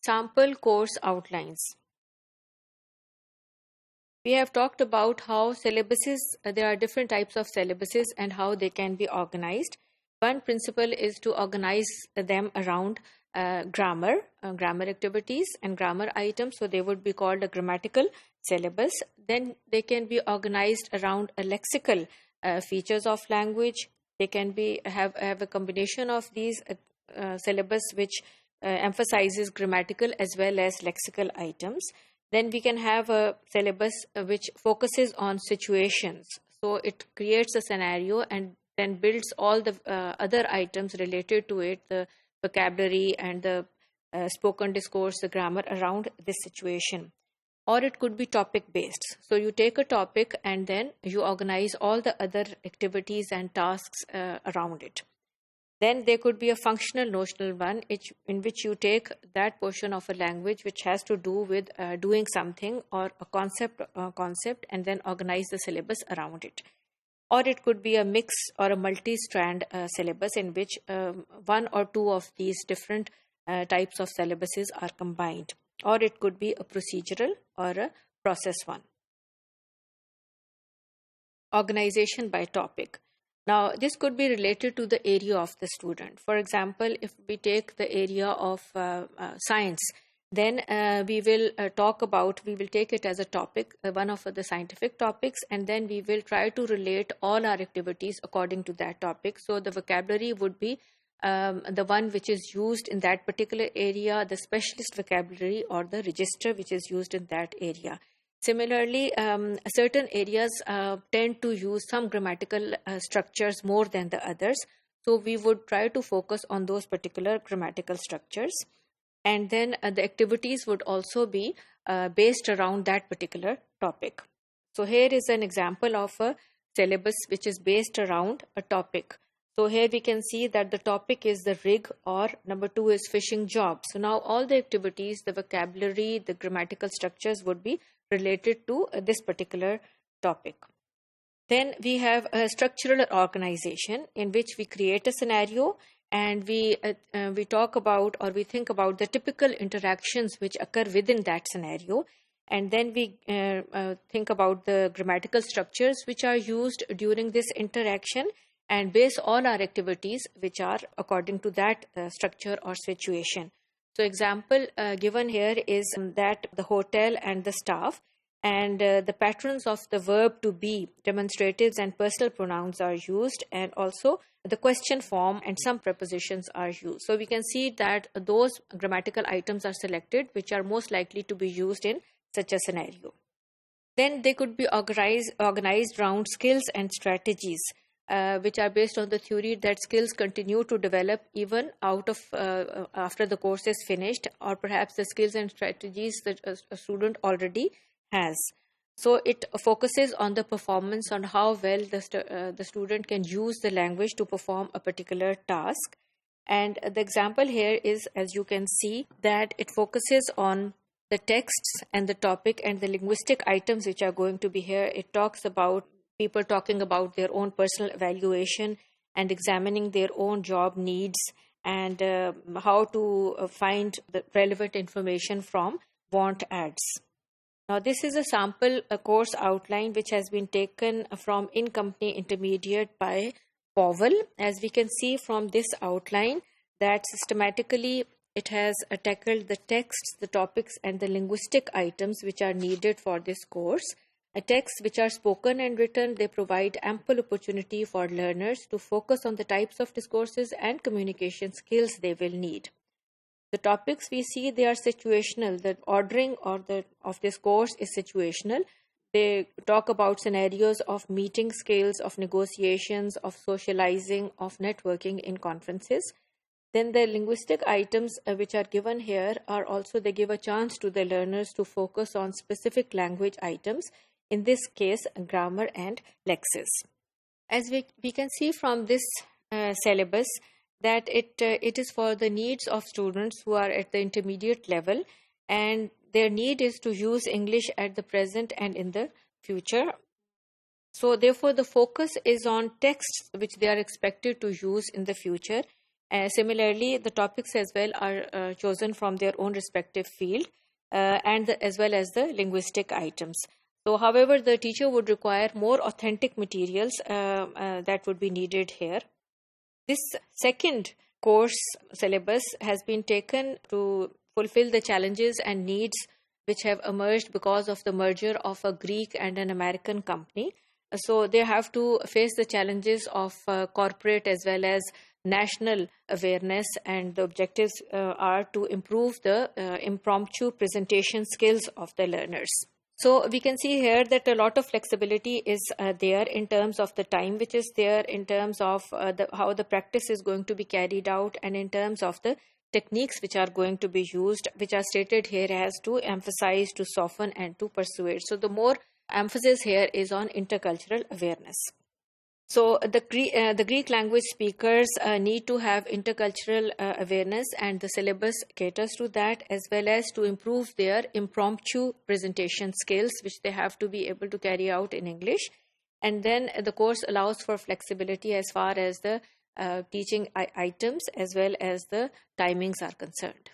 Sample course outlines. We have talked about how syllabuses, there are different types of syllabuses and how they can be organized. One principle is to organize them around grammar activities and grammar items. So they would be called a grammatical syllabus. Then they can be organized around a lexical features of language. They can be have a combination of these syllabus which emphasizes grammatical as well as lexical items. Then we can have a syllabus which focuses on situations. So it creates a scenario and then builds all the other items related to it, the vocabulary and the spoken discourse, the grammar around this situation. Or it could be topic based. So you take a topic and then you organize all the other activities and tasks around it. Then there could be a functional notional one in which you take that portion of a language which has to do with doing something or a concept and then organize the syllabus around it. Or it could be a mix or a multi-strand syllabus in which one or two of these different types of syllabuses are combined. Or it could be a procedural or a process one. Organization by topic. Now, this could be related to the area of the student. For example, if we take the area of science, then we will take it as a topic, one of the scientific topics, and then we will try to relate all our activities according to that topic. So the vocabulary would be the one which is used in that particular area, the specialist vocabulary or the register which is used in that area. Similarly, certain areas tend to use some grammatical structures more than the others. So we would try to focus on those particular grammatical structures. And then the activities would also be based around that particular topic. So here is an example of a syllabus which is based around a topic. So here we can see that the topic is the rig, or number 2 is fishing job. So now all the activities, the vocabulary, the grammatical structures would be related to this particular topic. Then we have a structural organization in which we create a scenario and we talk about or we think about the typical interactions which occur within that scenario. And then we think about the grammatical structures which are used during this interaction and base all our activities which are according to that structure or situation. So example given here is that the hotel and the staff, and the patterns of the verb to be, demonstratives and personal pronouns are used, and also the question form and some prepositions are used. So we can see that those grammatical items are selected which are most likely to be used in such a scenario. Then they could be organized around skills and strategies, which are based on the theory that skills continue to develop even out of after the course is finished, or perhaps the skills and strategies that a student already has. So it focuses on the performance, on how well the student can use the language to perform a particular task. And the example here is, as you can see, that it focuses on the texts and the topic and the linguistic items which are going to be here. It talks about people talking about their own personal evaluation and examining their own job needs and how to find the relevant information from want ads. Now, this is a sample course outline which has been taken from In-Company Intermediate by Powell. As we can see from this outline, that systematically it has tackled the texts, the topics and the linguistic items which are needed for this course. Texts which are spoken and written, they provide ample opportunity for learners to focus on the types of discourses and communication skills they will need. The topics we see, they are situational. The ordering of this course is situational. They talk about scenarios of meeting skills, of negotiations, of socializing, of networking in conferences. Then the linguistic items which are given here are also, they give a chance to the learners to focus on specific language items, in this case grammar and lexis. As we can see from this syllabus that it is for the needs of students who are at the intermediate level, and their need is to use English at the present and in the future. So therefore the focus is on texts which they are expected to use in the future, Similarly, the topics as well are chosen from their own respective field as well as the linguistic items. So, however, the teacher would require more authentic materials that would be needed here. This second course syllabus has been taken to fulfill the challenges and needs which have emerged because of the merger of a Greek and an American company. So they have to face the challenges of corporate as well as national awareness, and the objectives are to improve the impromptu presentation skills of the learners. So we can see here that a lot of flexibility is there in terms of the time which is there, in terms of how the practice is going to be carried out, and in terms of the techniques which are going to be used, which are stated here as to emphasize, to soften, and to persuade. So the more emphasis here is on intercultural awareness. So the Greek language speakers need to have intercultural awareness, and the syllabus caters to that, as well as to improve their impromptu presentation skills, which they have to be able to carry out in English. And then the course allows for flexibility as far as the teaching items as well as the timings are concerned.